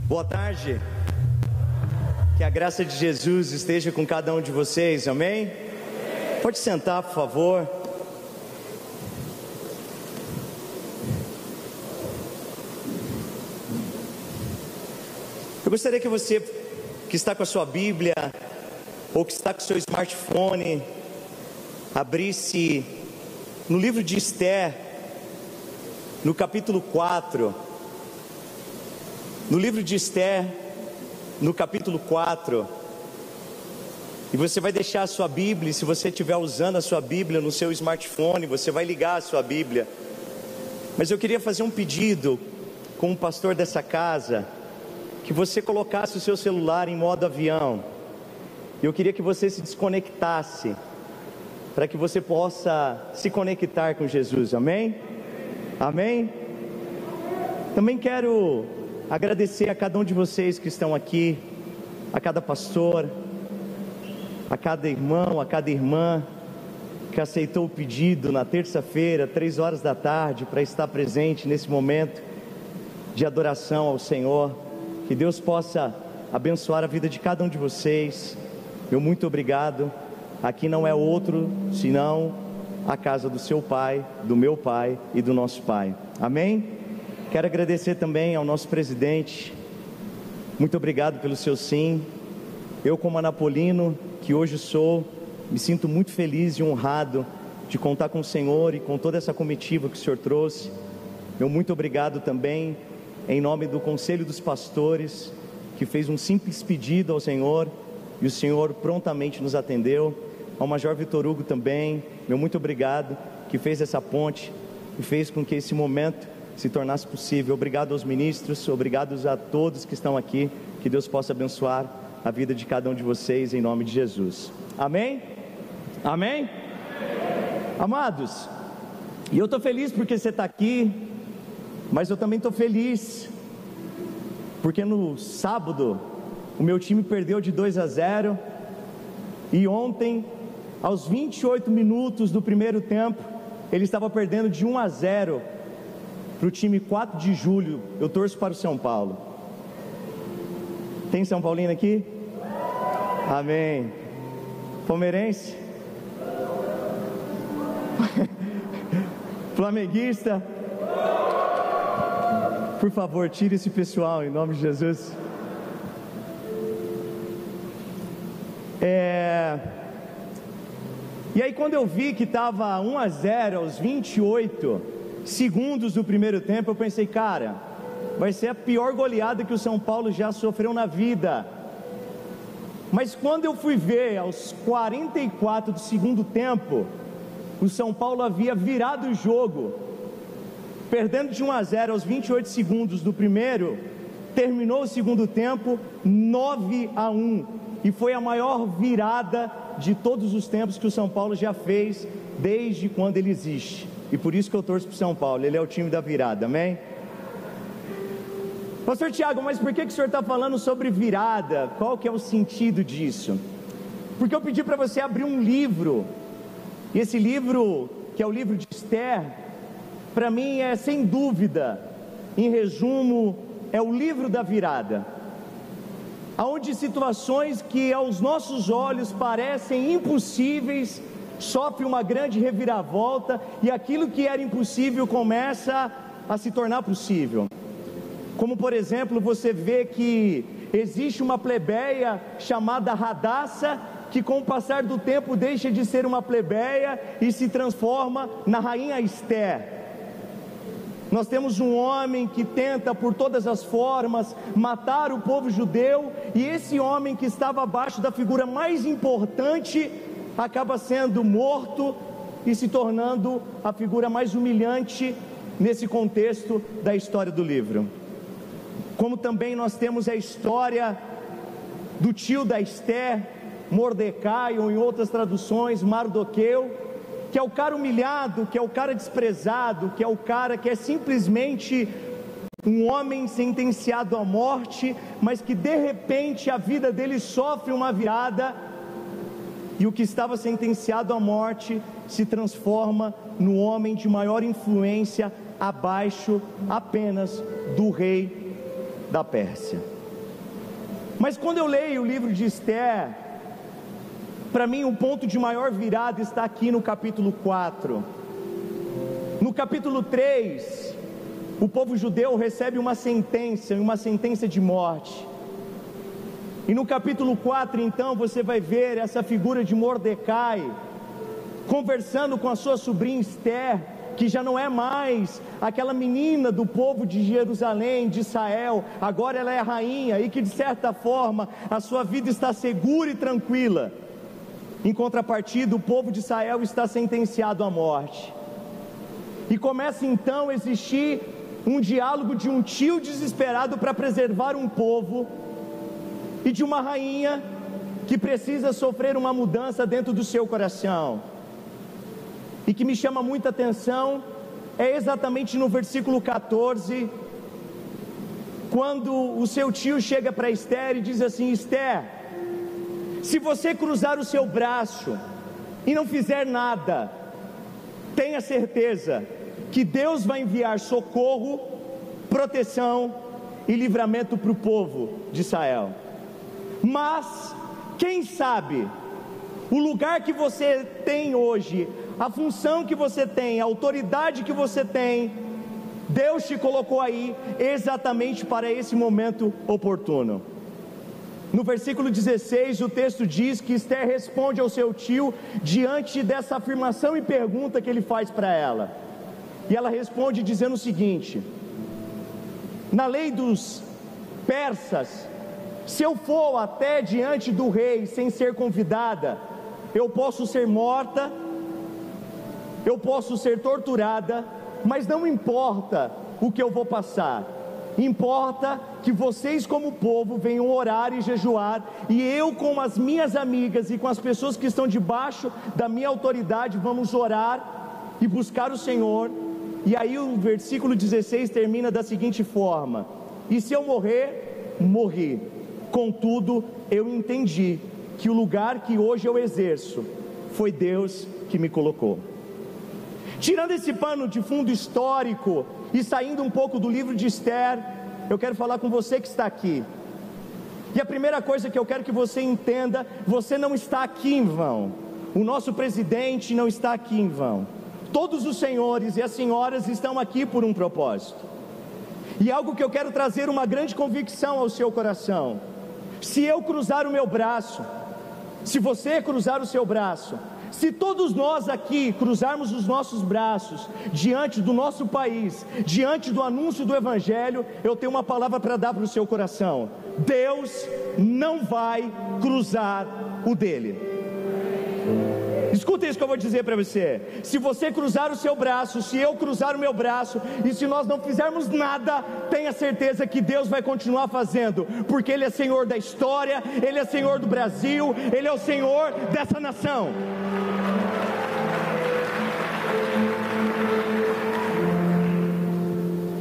Boa tarde, que a graça de Jesus esteja com cada um de vocês, amém? Pode sentar, por favor. Eu gostaria que você, que está com a sua Bíblia, ou que está com o seu smartphone, abrisse no livro de Esther, no capítulo 4, no livro de Esther, no capítulo 4, e você vai deixar a sua Bíblia, e se você estiver usando a sua Bíblia no seu smartphone, você vai ligar a sua Bíblia, mas eu queria fazer um pedido, como pastor dessa casa, que você colocasse o seu celular em modo avião, eu queria que você se desconectasse, para que você possa se conectar com Jesus, amém? Amém? Também quero agradecer a cada um de vocês que estão aqui, a cada pastor, a cada irmão, a cada irmã que aceitou o pedido na terça-feira, 3 horas da tarde, para estar presente nesse momento de adoração ao Senhor. Que Deus possa abençoar a vida de cada um de vocês. Meu muito obrigado. Aqui não é outro senão a casa do seu Pai, do meu Pai e do nosso Pai. Amém? Quero agradecer também ao nosso presidente, muito obrigado pelo seu sim. Eu, como anapolino, que hoje sou, me sinto muito feliz e honrado de contar com o Senhor e com toda essa comitiva que o Senhor trouxe. Meu muito obrigado também, em nome do Conselho dos Pastores, que fez um simples pedido ao Senhor, e o Senhor prontamente nos atendeu. Ao Major Vitor Hugo também, meu muito obrigado, que fez essa ponte, e fez com que esse momento se tornasse possível. Obrigado aos ministros, obrigado a todos que estão aqui, que Deus possa abençoar a vida de cada um de vocês, em nome de Jesus, amém? Amém? Amados, e eu estou feliz porque você está aqui, mas eu também estou feliz, porque no sábado, o meu time perdeu de 2-0, e ontem, aos 28 minutos do primeiro tempo, ele estava perdendo de 1-0, para o time 4 de julho, eu torço para o São Paulo. Tem São Paulino aqui? Amém. Palmeirense? Flamenguista? Por favor, tire esse pessoal em nome de Jesus. E aí quando eu vi que estava 1-0 aos 28 segundos do primeiro tempo, eu pensei, cara, vai ser a pior goleada que o São Paulo já sofreu na vida. Mas quando eu fui ver aos 44 do segundo tempo, o São Paulo havia virado o jogo, perdendo de 1-0 aos 28 segundos do primeiro, terminou o segundo tempo 9-1, e foi a maior virada de todos os tempos que o São Paulo já fez, desde quando ele existe. E por isso que eu torço para o São Paulo, ele é o time da virada, amém? Pastor Tiago, mas por que o senhor está falando sobre virada? Qual que é o sentido disso? Porque eu pedi para você abrir um livro, e esse livro, que é o livro de Esther, para mim é sem dúvida, em resumo, é o livro da virada, aonde situações que aos nossos olhos parecem impossíveis, sofre uma grande reviravolta, e aquilo que era impossível começa a se tornar possível. Como por exemplo, você vê que existe uma plebeia chamada Radassa, que com o passar do tempo deixa de ser uma plebeia e se transforma na rainha Esther. Nós temos um homem que tenta por todas as formas matar o povo judeu, e esse homem que estava abaixo da figura mais importante acaba sendo morto e se tornando a figura mais humilhante nesse contexto da história do livro. Como também nós temos a história do tio da Esther, Mordecai, ou em outras traduções, Mardoqueu, que é o cara humilhado, que é o cara desprezado, que é o cara que é simplesmente um homem sentenciado à morte, mas que de repente a vida dele sofre uma virada, e o que estava sentenciado à morte se transforma no homem de maior influência, abaixo apenas do rei da Pérsia. Mas quando eu leio o livro de Esther, para mim o ponto de maior virada está aqui no capítulo 4. No capítulo 3, o povo judeu recebe uma sentença de morte. E no capítulo 4, então, você vai ver essa figura de Mordecai conversando com a sua sobrinha Esther, que já não é mais aquela menina do povo de Jerusalém, de Israel, agora ela é a rainha, e que de certa forma a sua vida está segura e tranquila. Em contrapartida, o povo de Israel está sentenciado à morte. E começa então a existir um diálogo de um tio desesperado para preservar um povo, e de uma rainha que precisa sofrer uma mudança dentro do seu coração. E que me chama muita atenção é exatamente no versículo 14, quando o seu tio chega para Esther e diz assim: Esther, se você cruzar o seu braço e não fizer nada, tenha certeza que Deus vai enviar socorro, proteção e livramento para o povo de Israel. Mas, quem sabe, o lugar que você tem hoje, a função que você tem, a autoridade que você tem, Deus te colocou aí exatamente para esse momento oportuno. No versículo 16, o texto diz que Esther responde ao seu tio diante dessa afirmação e pergunta que ele faz para ela. E ela responde dizendo o seguinte: na lei dos persas, se eu for até diante do rei sem ser convidada, eu posso ser morta, eu posso ser torturada, mas não importa o que eu vou passar, importa que vocês como povo venham orar e jejuar, e eu com as minhas amigas e com as pessoas que estão debaixo da minha autoridade vamos orar e buscar o Senhor. E aí o versículo 16 termina da seguinte forma: e se eu morrer, morri, contudo eu entendi que o lugar que hoje eu exerço foi Deus que me colocou. Tirando esse pano de fundo histórico e saindo um pouco do livro de Esther, eu quero falar com você que está aqui. E a primeira coisa que eu quero que você entenda: você não está aqui em vão. O nosso presidente não está aqui em vão. Todos os senhores e as senhoras estão aqui por um propósito. E algo que eu quero trazer uma grande convicção ao seu coração: se eu cruzar o meu braço, se você cruzar o seu braço, se todos nós aqui cruzarmos os nossos braços diante do nosso país, diante do anúncio do Evangelho, eu tenho uma palavra para dar para o seu coração: Deus não vai cruzar o dele. Escuta isso que eu vou dizer para você: se você cruzar o seu braço, se eu cruzar o meu braço, e se nós não fizermos nada, tenha certeza que Deus vai continuar fazendo, porque Ele é Senhor da história, Ele é Senhor do Brasil, Ele é o Senhor dessa nação.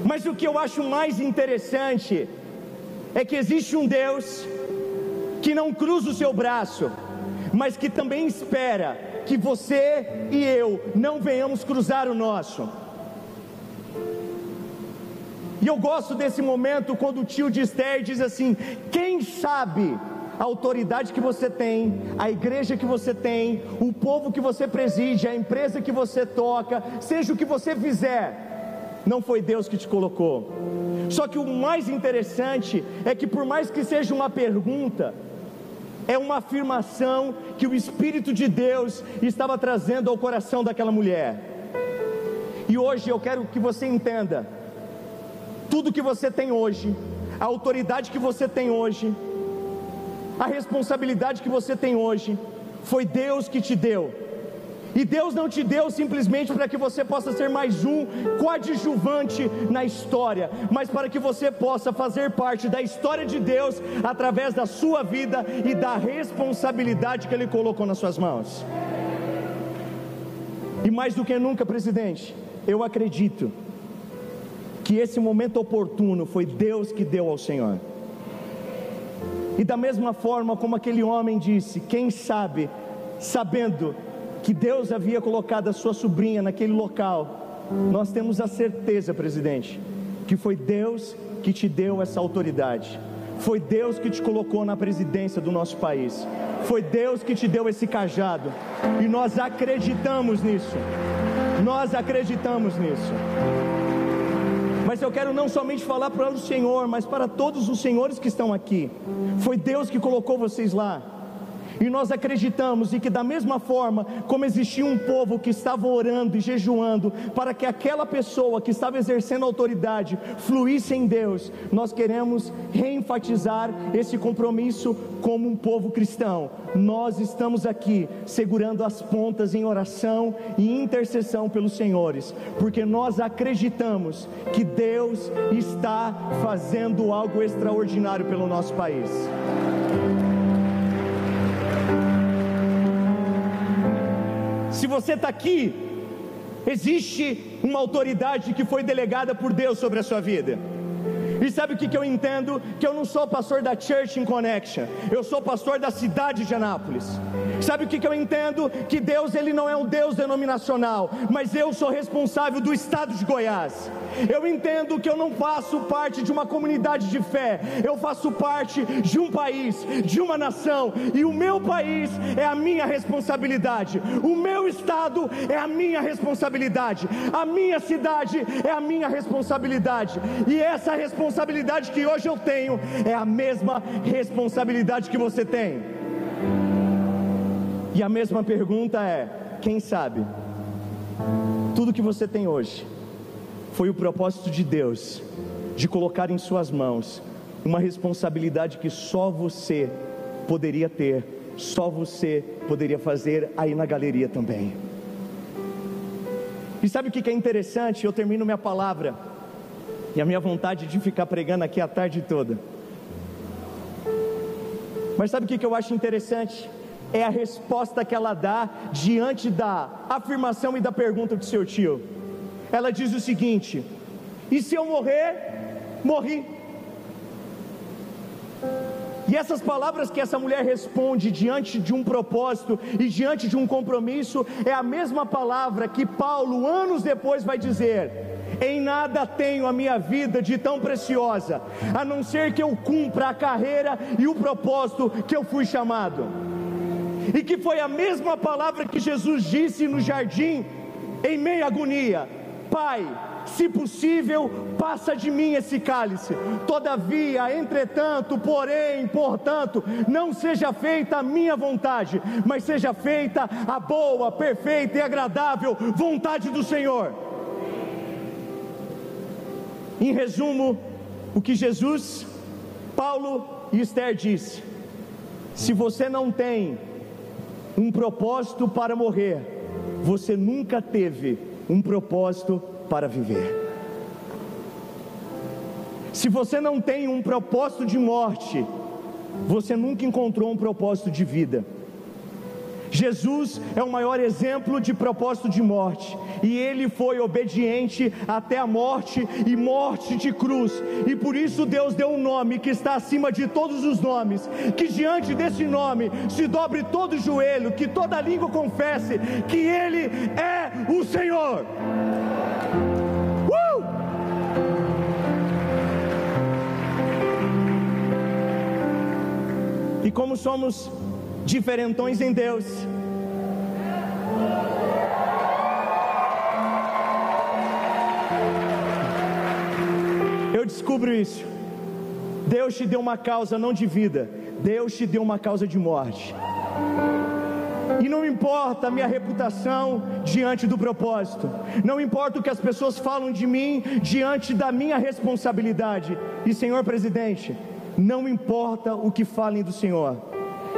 Mas o que eu acho mais interessante é que existe um Deus que não cruza o seu braço, mas que também espera que você e eu não venhamos cruzar o nosso. E eu gosto desse momento quando o tio de Esther diz assim: quem sabe a autoridade que você tem, a igreja que você tem, o povo que você preside, a empresa que você toca, seja o que você fizer, não foi Deus que te colocou. Só que o mais interessante é que, por mais que seja uma pergunta, é uma afirmação que o Espírito de Deus estava trazendo ao coração daquela mulher. E hoje eu quero que você entenda: tudo que você tem hoje, a autoridade que você tem hoje, a responsabilidade que você tem hoje, foi Deus que te deu. E Deus não te deu simplesmente para que você possa ser mais um coadjuvante na história, mas para que você possa fazer parte da história de Deus através da sua vida e da responsabilidade que Ele colocou nas suas mãos. E mais do que nunca, presidente, eu acredito que esse momento oportuno foi Deus que deu ao Senhor. E da mesma forma como aquele homem disse, quem sabe, sabendo que Deus havia colocado a sua sobrinha naquele local, nós temos a certeza, presidente, que foi Deus que te deu essa autoridade, foi Deus que te colocou na presidência do nosso país, foi Deus que te deu esse cajado, e nós acreditamos nisso, Mas eu quero não somente falar para o Senhor, mas para todos os senhores que estão aqui, foi Deus que colocou vocês lá. E nós acreditamos e que da mesma forma como existia um povo que estava orando e jejuando para que aquela pessoa que estava exercendo autoridade fluísse em Deus, nós queremos reenfatizar esse compromisso como um povo cristão. Nós estamos aqui segurando as pontas em oração e intercessão pelos senhores, porque nós acreditamos que Deus está fazendo algo extraordinário pelo nosso país. Se você está aqui, existe uma autoridade que foi delegada por Deus sobre a sua vida. E sabe o que eu entendo? Que eu não sou pastor da Church in Connection, eu sou pastor da cidade de Anápolis. Sabe o que eu entendo? Que Deus, Ele não é um Deus denominacional, mas eu sou responsável do estado de Goiás. Eu entendo que eu não faço parte de uma comunidade de fé, eu faço parte de um país, de uma nação, e o meu país é a minha responsabilidade, o meu estado é a minha responsabilidade, a minha cidade é a minha responsabilidade, e essa responsabilidade que hoje eu tenho é a mesma responsabilidade que você tem. E a mesma pergunta é: quem sabe tudo que você tem hoje foi o propósito de Deus de colocar em suas mãos uma responsabilidade que só você poderia ter, só você poderia fazer aí na galeria também. E sabe o que é interessante? Eu termino minha palavra e a minha vontade de ficar pregando aqui a tarde toda, mas sabe o que eu acho interessante? É a resposta que ela dá diante da afirmação e da pergunta do seu tio. Ela diz o seguinte: e se eu morrer, morri. E essas palavras que essa mulher responde diante de um propósito e diante de um compromisso, é a mesma palavra que Paulo anos depois vai dizer: em nada tenho a minha vida de tão preciosa, a não ser que eu cumpra a carreira e o propósito que eu fui chamado. E que foi a mesma palavra que Jesus disse no jardim, em meia agonia: Pai, se possível, passa de mim esse cálice, todavia, entretanto, porém, portanto, não seja feita a minha vontade, mas seja feita a boa, perfeita e agradável vontade do Senhor. Em resumo, o que Jesus, Paulo e Esther disse: se você não tem um propósito para morrer, você nunca teve um propósito para viver. Se você não tem um propósito de morte, você nunca encontrou um propósito de vida. Jesus é o maior exemplo de propósito de morte, e Ele foi obediente até a morte, e morte de cruz, e por isso Deus deu um nome que está acima de todos os nomes, que diante desse nome se dobre todo o joelho, que toda língua confesse que Ele é o Senhor. E como somos diferentões em Deus, eu descubro isso. Deus te deu uma causa não de vida, Deus te deu uma causa de morte. E não importa a minha reputação diante do propósito, não importa o que as pessoas falam de mim diante da minha responsabilidade. E senhor presidente, não importa o que falem do Senhor,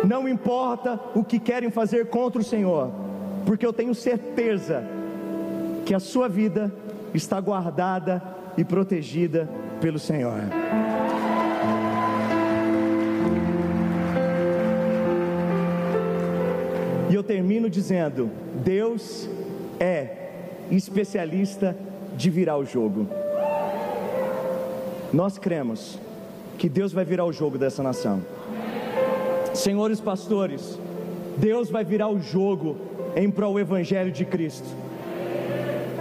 não importa o que querem fazer contra o Senhor, porque eu tenho certeza que a sua vida está guardada e protegida pelo Senhor. E eu termino dizendo: Deus é especialista de virar o jogo. Nós cremos que Deus vai virar o jogo dessa nação. Senhores pastores, Deus vai virar o jogo em prol do Evangelho de Cristo.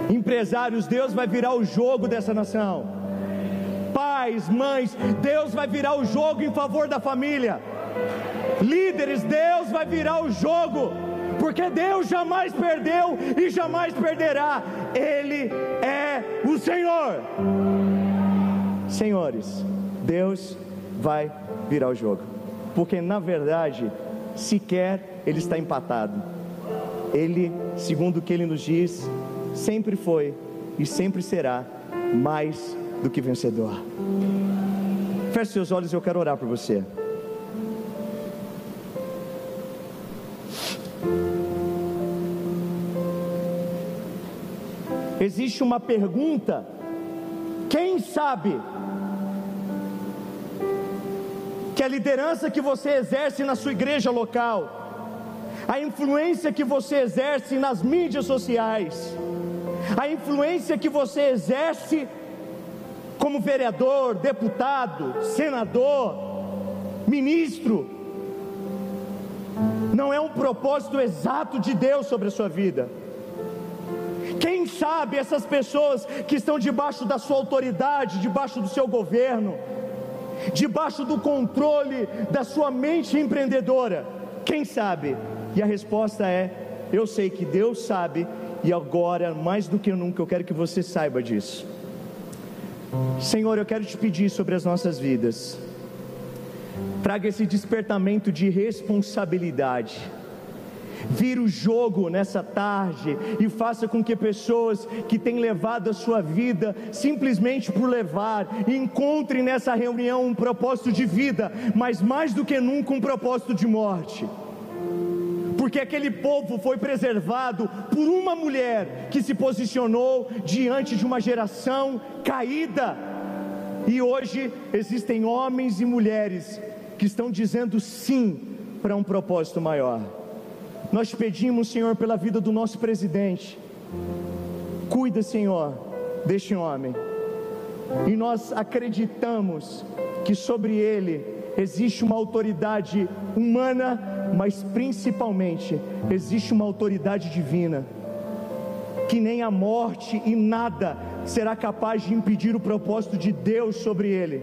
Empresários, Deus vai virar o jogo dessa nação. Pais, mães, Deus vai virar o jogo em favor da família. Líderes, Deus vai virar o jogo, porque Deus jamais perdeu e jamais perderá. Ele é o Senhor. Senhores, Deus vai virar o jogo, porque na verdade, sequer Ele está empatado. Ele, segundo o que Ele nos diz, sempre foi e sempre será mais do que vencedor. Feche seus olhos, eu quero orar por você. Existe uma pergunta: quem sabe que a liderança que você exerce na sua igreja local, a influência que você exerce nas mídias sociais, a influência que você exerce como vereador, deputado, senador, ministro, não é um propósito exato de Deus sobre a sua vida? Quem sabe essas pessoas que estão debaixo da sua autoridade, debaixo do seu governo, debaixo do controle da sua mente empreendedora, quem sabe? E a resposta é: eu sei que Deus sabe, e agora, mais do que nunca, eu quero que você saiba disso. Senhor, eu quero te pedir sobre as nossas vidas, traga esse despertamento de responsabilidade. Vira o jogo nessa tarde e faça com que pessoas que têm levado a sua vida simplesmente por levar, encontrem nessa reunião um propósito de vida, mas mais do que nunca um propósito de morte. Porque aquele povo foi preservado por uma mulher que se posicionou diante de uma geração caída. E hoje existem homens e mulheres que estão dizendo sim para um propósito maior. Nós te pedimos, Senhor, pela vida do nosso presidente. Cuida, Senhor, deste homem. E nós acreditamos que sobre ele existe uma autoridade humana, mas principalmente existe uma autoridade divina, que nem a morte e nada será capaz de impedir o propósito de Deus sobre ele.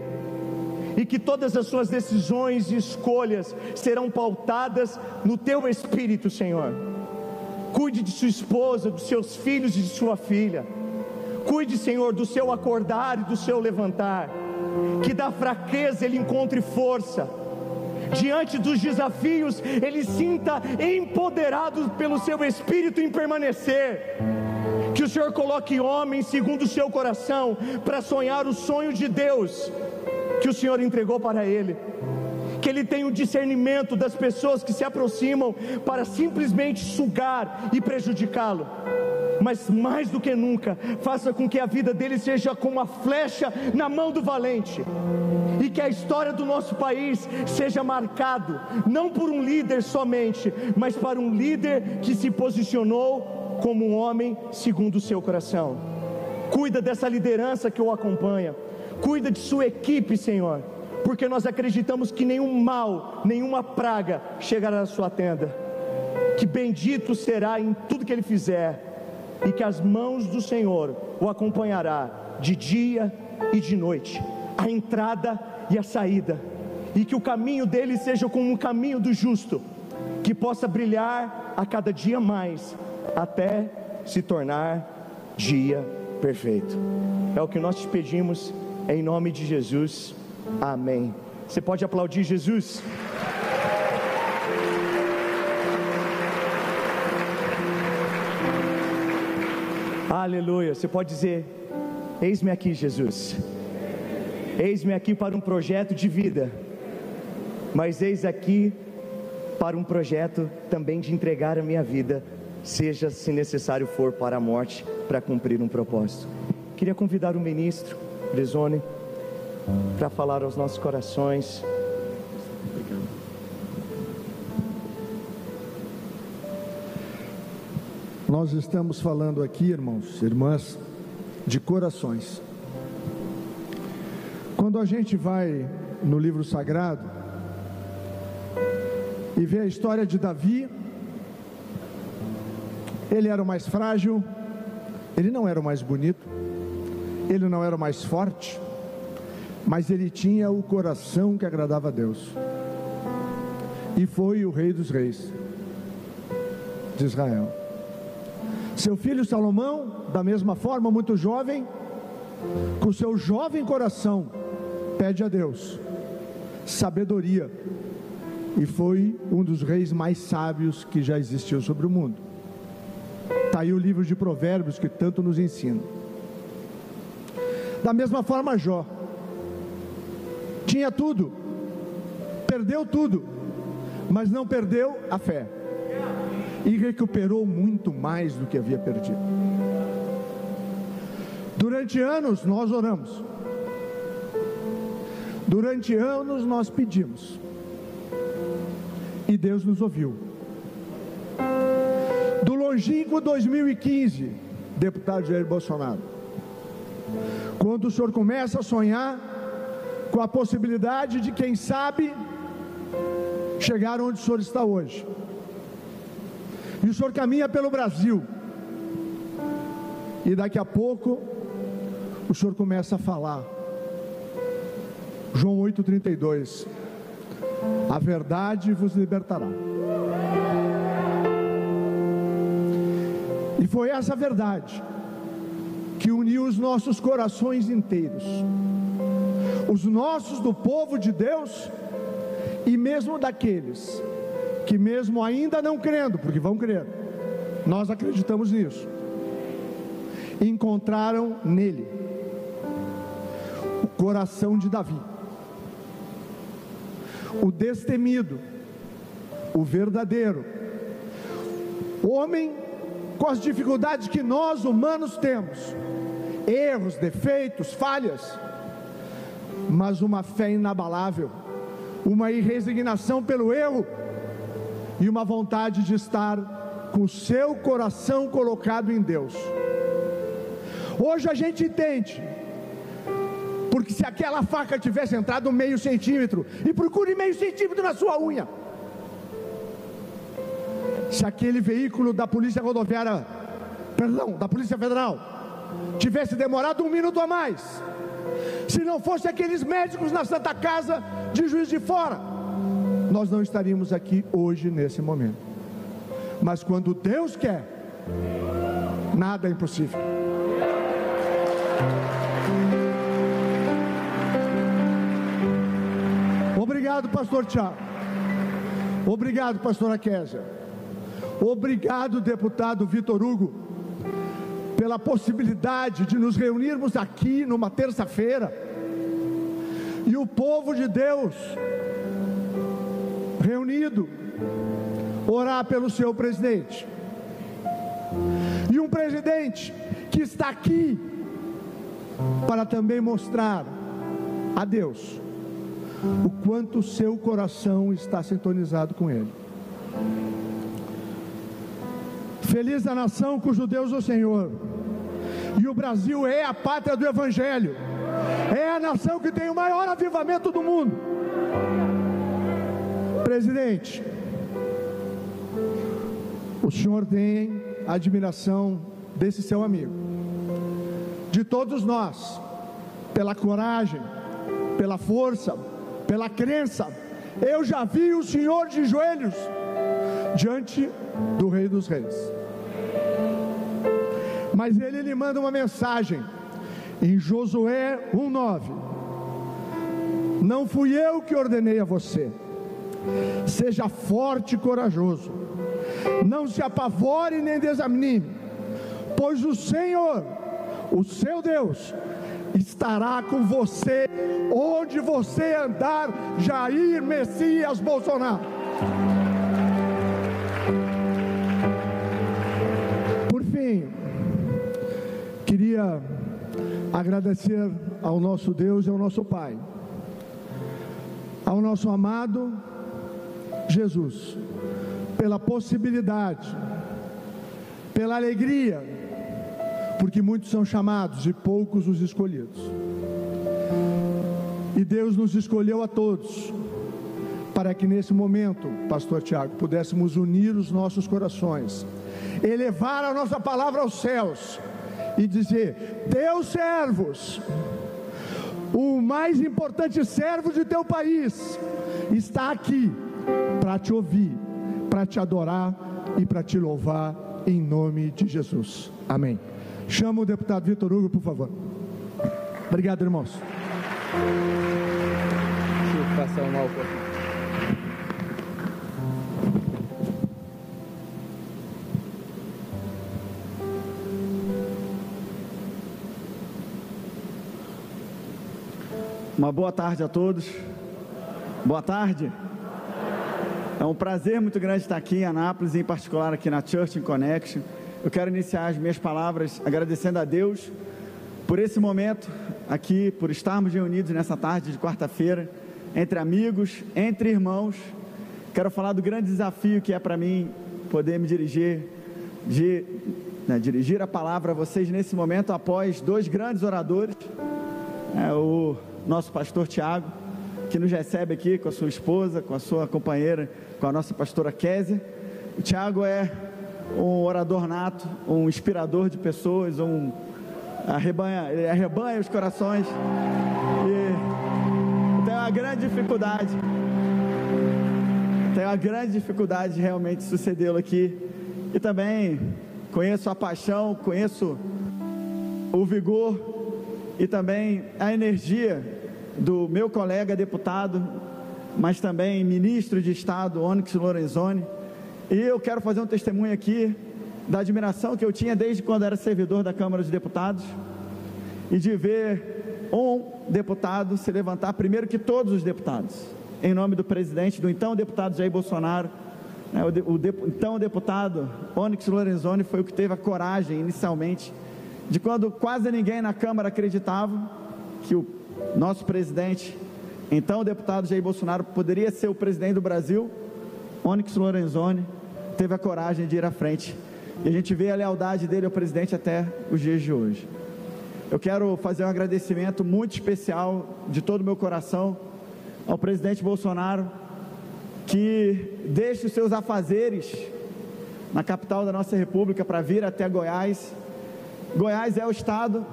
E que todas as suas decisões e escolhas serão pautadas no teu Espírito, Senhor. Cuide de sua esposa, dos seus filhos e de sua filha. Cuide, Senhor, do seu acordar e do seu levantar. Que da fraqueza ele encontre força. Diante dos desafios, ele sinta empoderado pelo seu Espírito em permanecer. Que o Senhor coloque homens segundo o seu coração para sonhar o sonho de Deus que o Senhor entregou para ele. Que ele tenha o discernimento das pessoas que se aproximam para simplesmente sugar e prejudicá-lo. Mas mais do que nunca, faça com que a vida dele seja como uma flecha na mão do valente. E que a história do nosso país seja marcado, não por um líder somente, mas para um líder que se posicionou como um homem segundo o seu coração. Cuida dessa liderança que o acompanha. Cuida de sua equipe, Senhor, porque nós acreditamos que nenhum mal, nenhuma praga chegará à sua tenda. Que bendito será em tudo que ele fizer, e que as mãos do Senhor o acompanhará de dia e de noite, a entrada e a saída, e que o caminho dele seja como um caminho do justo, que possa brilhar a cada dia mais, até se tornar dia perfeito. É o que nós te pedimos, em nome de Jesus, amém. Você pode aplaudir Jesus? Aleluia. Você pode dizer: eis-me aqui, Jesus. Eis-me aqui para um projeto de vida, mas eis aqui para um projeto também de entregar a minha vida seja, se necessário for, para a morte, para cumprir um propósito. Queria convidar o ministro Brizoni para falar aos nossos corações. Obrigado. Nós estamos falando aqui, irmãos, irmãs, de corações. Quando a gente vai no livro sagrado e vê a história de Davi, ele era o mais frágil, ele não era o mais bonito, ele não era o mais forte, mas ele tinha o coração que agradava a Deus, e foi o rei dos reis de Israel. Seu filho Salomão, da mesma forma, muito jovem, com seu jovem coração, pede a Deus sabedoria, e foi um dos reis mais sábios que já existiu sobre o mundo. Está aí o livro de Provérbios que tanto nos ensina. Da mesma forma, Jó tinha tudo, perdeu tudo, mas não perdeu a fé, e recuperou muito mais do que havia perdido. Durante anos nós oramos, durante anos nós pedimos, e Deus nos ouviu. Do longínquo 2015, deputado Jair Bolsonaro, quando o senhor começa a sonhar com a possibilidade de, quem sabe, chegar onde o senhor está hoje, e o senhor caminha pelo Brasil, e daqui a pouco o senhor começa a falar, João 8,32, a verdade vos libertará. E foi essa verdade que uniu os nossos corações inteiros, os nossos do povo de Deus, e mesmo daqueles que, mesmo ainda não crendo, porque vão crer, nós acreditamos nisso, encontraram nele o coração de Davi, o destemido, o verdadeiro, o homem com as dificuldades que nós humanos temos, erros, defeitos, falhas, mas uma fé inabalável, uma resignação pelo erro, e uma vontade de estar com o seu coração colocado em Deus. Hoje a gente entende, porque se aquela faca tivesse entrado meio centímetro, e procure meio centímetro na sua unha, se aquele veículo da Polícia Rodoviária, da Polícia Federal, tivesse demorado 1 minuto a mais, se não fosse aqueles médicos na Santa Casa de Juiz de Fora, nós não estaríamos aqui hoje nesse momento. Mas quando Deus quer, nada é impossível. Obrigado, pastor Tiago. Obrigado, pastora Kézia. Obrigado, deputado Vitor Hugo, pela possibilidade de nos reunirmos aqui numa terça-feira, e o povo de Deus reunido, orar pelo seu presidente, e um presidente que está aqui para também mostrar a Deus o quanto o seu coração está sintonizado com Ele. Feliz a nação cujo Deus é o Senhor, e o Brasil é a pátria do Evangelho, é a nação que tem o maior avivamento do mundo. Presidente, o senhor tem a admiração desse seu amigo, de todos nós, pela coragem, pela força, pela crença. Eu já vi o senhor de joelhos diante do Rei dos Reis, mas ele lhe manda uma mensagem em Josué 1:9: não fui eu que ordenei a você, seja forte e corajoso, não se apavore nem desanime, pois o Senhor, o seu Deus, estará com você onde você andar. Jair Messias Bolsonaro. agradecer ao nosso Deus e ao nosso Pai, ao nosso amado Jesus, pela possibilidade, pela alegria, porque muitos são chamados e poucos os escolhidos. E Deus nos escolheu a todos, para que nesse momento, pastor Tiago, pudéssemos unir os nossos corações, elevar a nossa palavra aos céus e dizer: teus servos, o mais importante servo de teu país, está aqui para te ouvir, para te adorar e para te louvar, em nome de Jesus. Amém. Chama o deputado Vitor Hugo, por favor. Obrigado, irmãos. Deixa eu passar um álcool aqui. Uma boa tarde a todos. Boa tarde. É um prazer muito grande estar aqui em Anápolis, em particular aqui na Church in Connection. Eu quero iniciar as minhas palavras agradecendo a Deus por esse momento aqui, por estarmos reunidos nessa tarde de quarta-feira, entre amigos, entre irmãos. Quero falar do grande desafio que é para mim poder me dirigir a palavra a vocês nesse momento, após dois grandes oradores, o nosso pastor Tiago, que nos recebe aqui com a sua esposa, com a sua companheira, com a nossa pastora Kézia. O Tiago é um orador nato, um inspirador de pessoas, ele arrebanha os corações, e tem uma grande dificuldade de realmente sucedê-lo aqui. E também conheço a paixão, conheço o vigor e também a energia do meu colega deputado, mas também ministro de Estado, Onyx Lorenzoni. E eu quero fazer um testemunho aqui da admiração que eu tinha desde quando era servidor da Câmara dos Deputados, e de ver um deputado se levantar primeiro que todos os deputados, em nome do presidente, do então deputado Jair Bolsonaro. Então o deputado Onyx Lorenzoni foi o que teve a coragem inicialmente, de quando quase ninguém na Câmara acreditava que o nosso presidente, então o deputado Jair Bolsonaro, poderia ser o presidente do Brasil. Onyx Lorenzoni teve a coragem de ir à frente, e a gente vê a lealdade dele ao presidente até os dias de hoje. Eu quero fazer um agradecimento muito especial, de todo o meu coração, ao presidente Bolsonaro, que deixa os seus afazeres na capital da nossa república para vir até Goiás. Goiás é o estado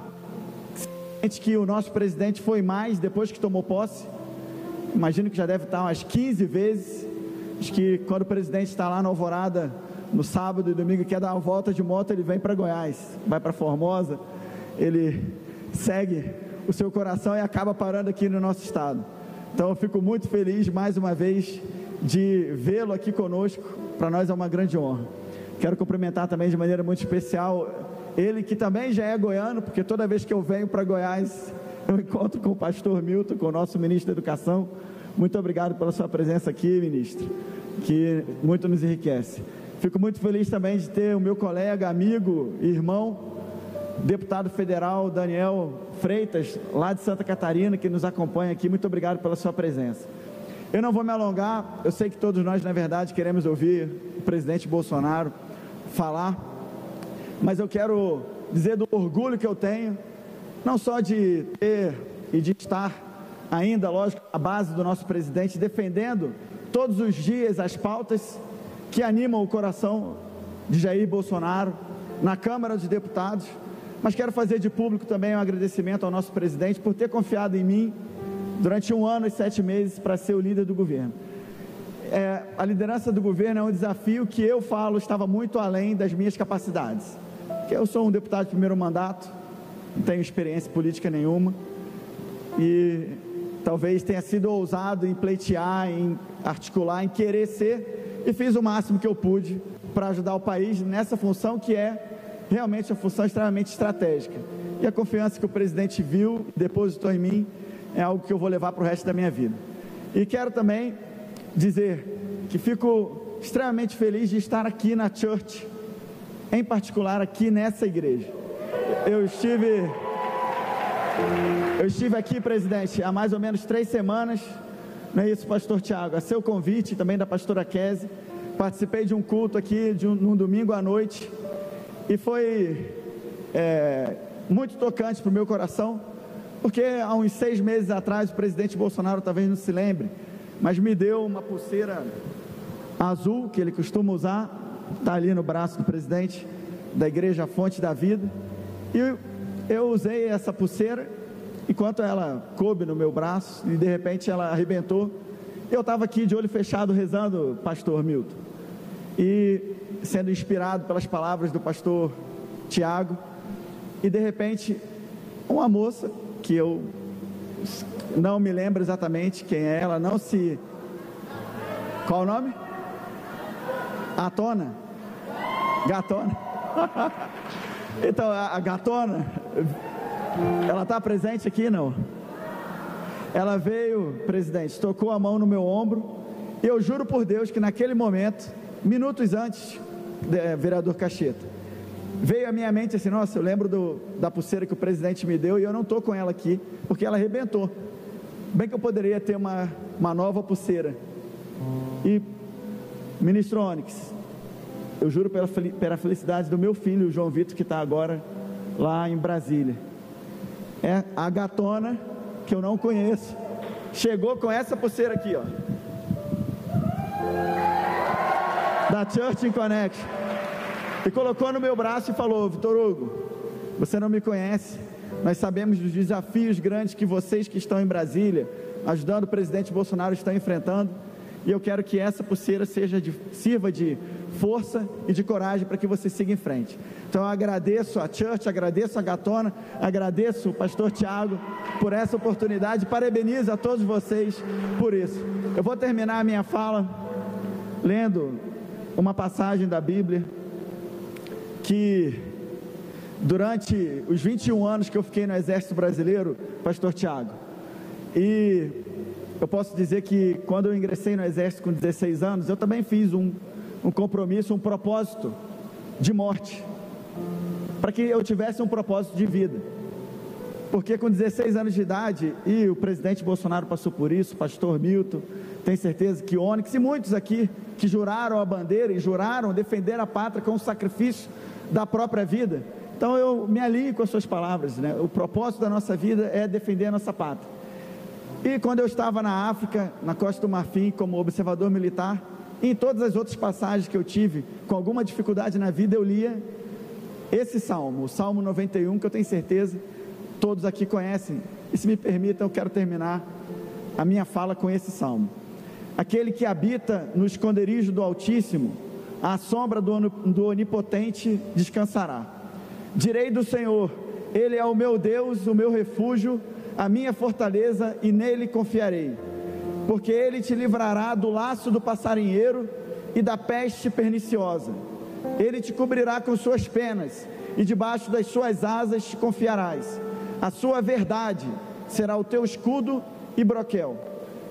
que o nosso presidente foi mais depois que tomou posse. Imagino que já deve estar umas 15 vezes. Acho que quando o presidente está lá na Alvorada, no sábado e domingo, quer dar uma volta de moto, ele vem para Goiás, vai para Formosa, ele segue o seu coração e acaba parando aqui no nosso estado. Então eu fico muito feliz mais uma vez de vê-lo aqui conosco. Para nós é uma grande honra. Quero cumprimentar também de maneira muito especial ele, que também já é goiano, porque toda vez que eu venho para Goiás, eu encontro com o pastor Milton, com o nosso ministro da Educação. Muito obrigado pela sua presença aqui, ministro, que muito nos enriquece. Fico muito feliz também de ter o meu colega, amigo, irmão, deputado federal Daniel Freitas, lá de Santa Catarina, que nos acompanha aqui. Muito obrigado pela sua presença. Eu não vou me alongar, eu sei que todos nós, na verdade, queremos ouvir o presidente Bolsonaro falar, mas eu quero dizer do orgulho que eu tenho, não só de ter e de estar ainda, lógico, à base do nosso presidente, defendendo todos os dias as pautas que animam o coração de Jair Bolsonaro na Câmara dos Deputados, mas quero fazer de público também um agradecimento ao nosso presidente por ter confiado em mim durante 1 ano e 7 meses para ser o líder do governo. A liderança do governo é um desafio que eu falo estava muito além das minhas capacidades, porque eu sou um deputado de primeiro mandato, não tenho experiência política nenhuma, e talvez tenha sido ousado em pleitear, em articular, em querer ser, e fiz o máximo que eu pude para ajudar o país nessa função que é realmente uma função extremamente estratégica. E a confiança que o presidente viu e depositou em mim é algo que eu vou levar para o resto da minha vida. E quero também dizer que fico extremamente feliz de estar aqui na Church, em particular aqui nessa igreja. Eu estive Eu estive aqui, presidente, há mais ou menos 3 semanas, não é isso, pastor Tiago? A seu convite, também da pastora Kézia, participei de um culto aqui, num domingo à noite, e foi muito tocante para o meu coração, porque há uns 6 meses atrás, o presidente Bolsonaro, talvez não se lembre, mas me deu uma pulseira azul, que ele costuma usar, está ali no braço do presidente da igreja Fonte da Vida, e eu usei essa pulseira, enquanto ela coube no meu braço, e de repente ela arrebentou. Eu estava aqui de olho fechado rezando, pastor Milton, e sendo inspirado pelas palavras do pastor Tiago, e de repente uma moça, que eu não me lembro exatamente quem é ela, não se... Qual o nome? Gatona. Então a Gatona, ela está presente aqui, não? Ela veio, presidente, tocou a mão no meu ombro, e eu juro por Deus que naquele momento, minutos antes, vereador Cacheta, veio à minha mente assim, nossa, eu lembro da pulseira que o presidente me deu, e eu não estou com ela aqui, porque ela arrebentou. Bem que eu poderia ter uma nova pulseira. E, ministro Onyx, eu juro pela felicidade do meu filho, o João Vitor, que está agora lá em Brasília, é a Gatona, que eu não conheço, chegou com essa pulseira aqui, ó, da Church in Connection, e colocou no meu braço e falou: Vitor Hugo, você não me conhece, nós sabemos dos desafios grandes que vocês que estão em Brasília, ajudando o presidente Bolsonaro, estão enfrentando, e eu quero que essa pulseira sirva de força e de coragem para que você siga em frente. Então eu agradeço a Church, agradeço a Gatona, agradeço o pastor Tiago por essa oportunidade, parabenizo a todos vocês por isso. Eu vou terminar a minha fala lendo uma passagem da Bíblia, que durante os 21 anos que eu fiquei no Exército Brasileiro, pastor Tiago, e eu posso dizer que quando eu ingressei no Exército com 16 anos, eu também fiz um compromisso, um propósito de morte, para que eu tivesse um propósito de vida, porque com 16 anos de idade, e o presidente Bolsonaro passou por isso, pastor Milton, tenho certeza que Onyx e muitos aqui, que juraram a bandeira e juraram defender a pátria com o sacrifício da própria vida. Então eu me alinho com as suas palavras, né? O propósito da nossa vida é defender a nossa pátria. E quando eu estava na África, na Costa do Marfim, como observador militar, e em todas as outras passagens que eu tive, com alguma dificuldade na vida, eu lia esse salmo, o Salmo 91, que eu tenho certeza todos aqui conhecem, e se me permitam, eu quero terminar a minha fala com esse salmo. Aquele que habita no esconderijo do Altíssimo, à sombra do Onipotente descansará. Direi do Senhor, Ele é o meu Deus, o meu refúgio, a minha fortaleza, e nele confiarei. Porque Ele te livrará do laço do passarinheiro e da peste perniciosa. Ele te cobrirá com suas penas, e debaixo das suas asas te confiarás. A sua verdade será o teu escudo e broquel.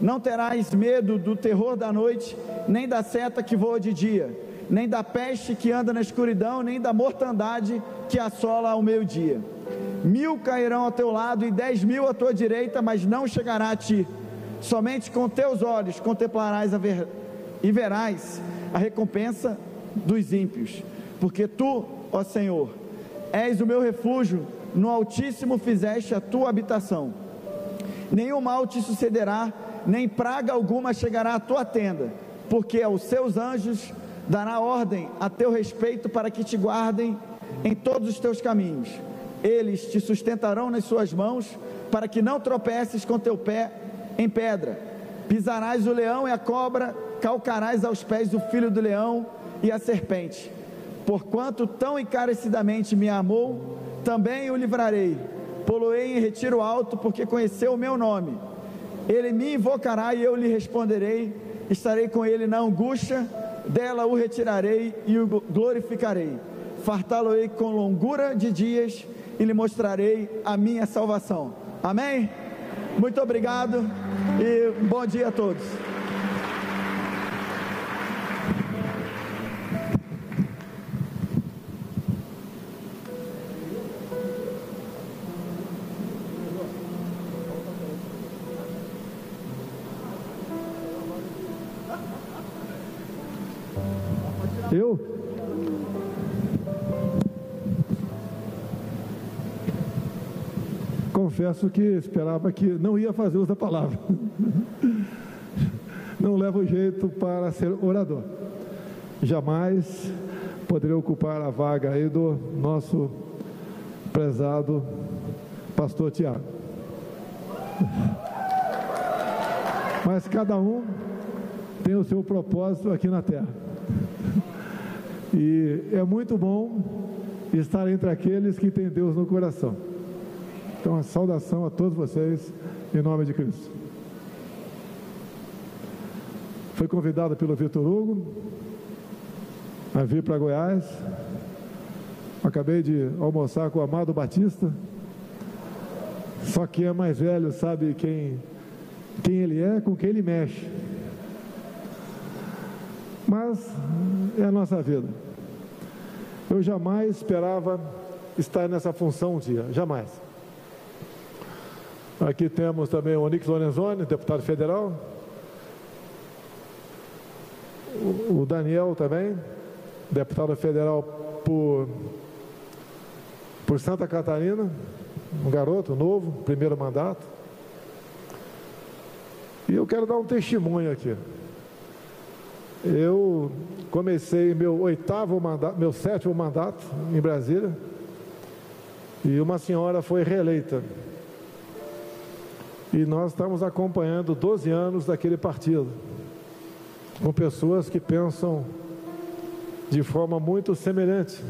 Não terás medo do terror da noite, nem da seta que voa de dia, nem da peste que anda na escuridão, nem da mortandade que assola ao meio-dia. 1000 cairão ao teu lado e 10.000 à tua direita, mas não chegará a ti. Somente com teus olhos contemplarás e verás a recompensa dos ímpios, porque tu, ó Senhor, és o meu refúgio, no Altíssimo fizeste a tua habitação. Nenhum mal te sucederá, nem praga alguma chegará à tua tenda, porque aos seus anjos dará ordem a teu respeito para que te guardem em todos os teus caminhos. Eles te sustentarão nas suas mãos, para que não tropeces com teu pé em pedra. Pisarás o leão e a cobra, calcarás aos pés o filho do leão e a serpente. Porquanto tão encarecidamente me amou, também o livrarei. Pô-lo-ei em retiro alto, porque conheceu o meu nome. Ele me invocará e eu lhe responderei. Estarei com ele na angústia, dela o retirarei e o glorificarei. Fartá-lo-ei com longura de dias e lhe mostrarei a minha salvação. Amém? Muito obrigado e bom dia a todos. Eu? Confesso que esperava que não ia fazer uso da palavra. Não levo jeito para ser orador. Jamais poderei ocupar a vaga aí do nosso prezado pastor Tiago. Mas cada um tem o seu propósito aqui na terra. E é muito bom estar entre aqueles que têm Deus no coração. Então, a saudação a todos vocês, em nome de Cristo. Fui convidado pelo Vitor Hugo a vir para Goiás. Acabei de almoçar com o Amado Batista. Só quem é mais velho sabe quem ele é, com quem ele mexe. Mas é a nossa vida. Eu jamais esperava estar nessa função um dia, jamais. Aqui temos também o Onix Lorenzoni, deputado federal. O Daniel também, deputado federal por Santa Catarina, um garoto novo, primeiro mandato. E eu quero dar um testemunho aqui. Eu comecei meu 7º mandato em Brasília, e uma senhora foi reeleita. E nós estamos acompanhando 12 anos daquele partido, com pessoas que pensam de forma muito semelhante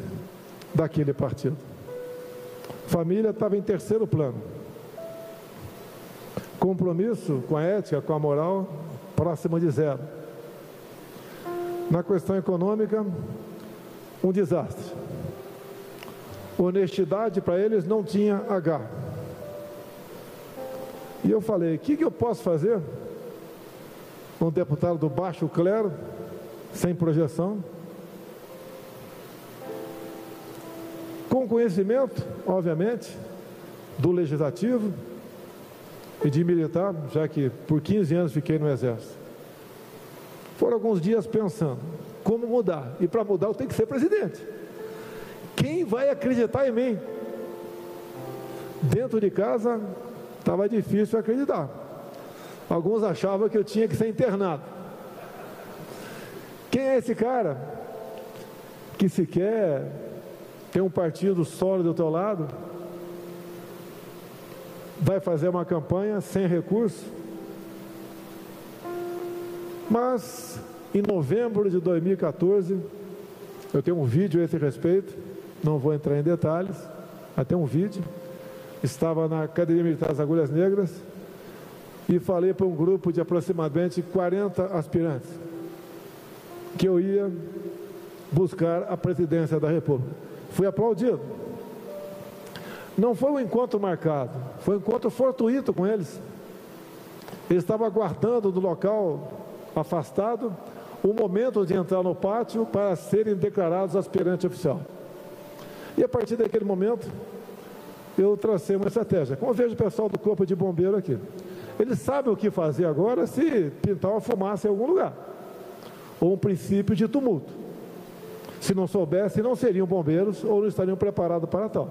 daquele partido. Família estava em terceiro plano. Compromisso com a ética, com a moral, próximo de zero. Na questão econômica, um desastre. Honestidade para eles não tinha H. E eu falei, o que eu posso fazer? Um deputado do baixo clero, sem projeção, com conhecimento, obviamente, do legislativo e de militar, já que por 15 anos fiquei no Exército. Foram alguns dias pensando, como mudar? E para mudar eu tenho que ser presidente. Quem vai acreditar em mim? Dentro de casa estava difícil acreditar. Alguns achavam que eu tinha que ser internado. Quem é esse cara que sequer tem um partido sólido do teu lado, vai fazer uma campanha sem recurso? Mas em novembro de 2014, eu tenho um vídeo a esse respeito, não vou entrar em detalhes, mas tem um vídeo. Estava na Academia Militar das Agulhas Negras e falei para um grupo de aproximadamente 40 aspirantes que eu ia buscar a presidência da República. Fui aplaudido. Não foi um encontro marcado, foi um encontro fortuito com eles. Eles estavam aguardando no local afastado o momento de entrar no pátio para serem declarados aspirante oficial. E a partir daquele momento, eu tracei uma estratégia. Como eu vejo o pessoal do Corpo de Bombeiro aqui, eles sabem o que fazer agora se pintar uma fumaça em algum lugar, ou um princípio de tumulto. Se não soubessem, não seriam bombeiros ou não estariam preparados para tal.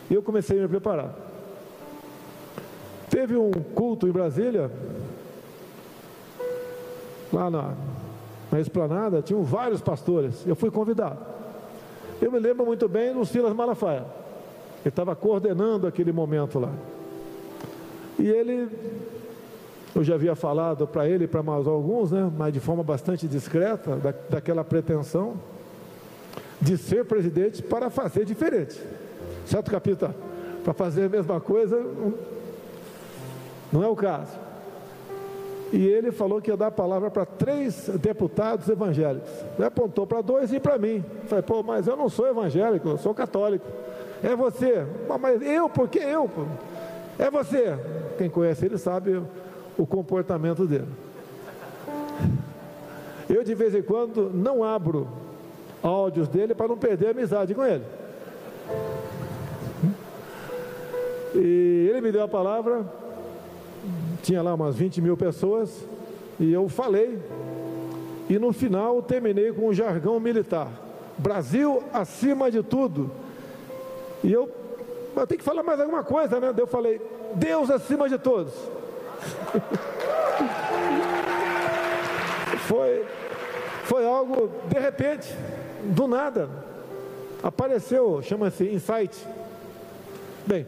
E eu comecei a me preparar. Teve um culto em Brasília, lá na esplanada, tinham vários pastores, eu fui convidado. Eu me lembro muito bem do Silas Malafaia, ele estava coordenando aquele momento lá. E eu já havia falado para ele e para mais alguns, né, mas de forma bastante discreta, daquela pretensão de ser presidente para fazer diferente. Certo, capitão? Para fazer a mesma coisa, não é o caso. E ele falou que ia dar a palavra para 3 deputados evangélicos. Ele apontou para 2 e para mim. Falei, pô, mas eu não sou evangélico, eu sou católico. É você. Mas eu, por que eu? É você. Quem conhece ele sabe o comportamento dele. Eu de vez em quando não abro áudios dele para não perder a amizade com ele. E ele me deu a palavra, tinha lá umas 20 mil pessoas, e eu falei e no final terminei com um jargão militar: Brasil acima de tudo. E eu tenho que falar mais alguma coisa, né? Eu falei: Deus acima de todos. Foi algo de repente, do nada, apareceu, chama-se insight. Bem,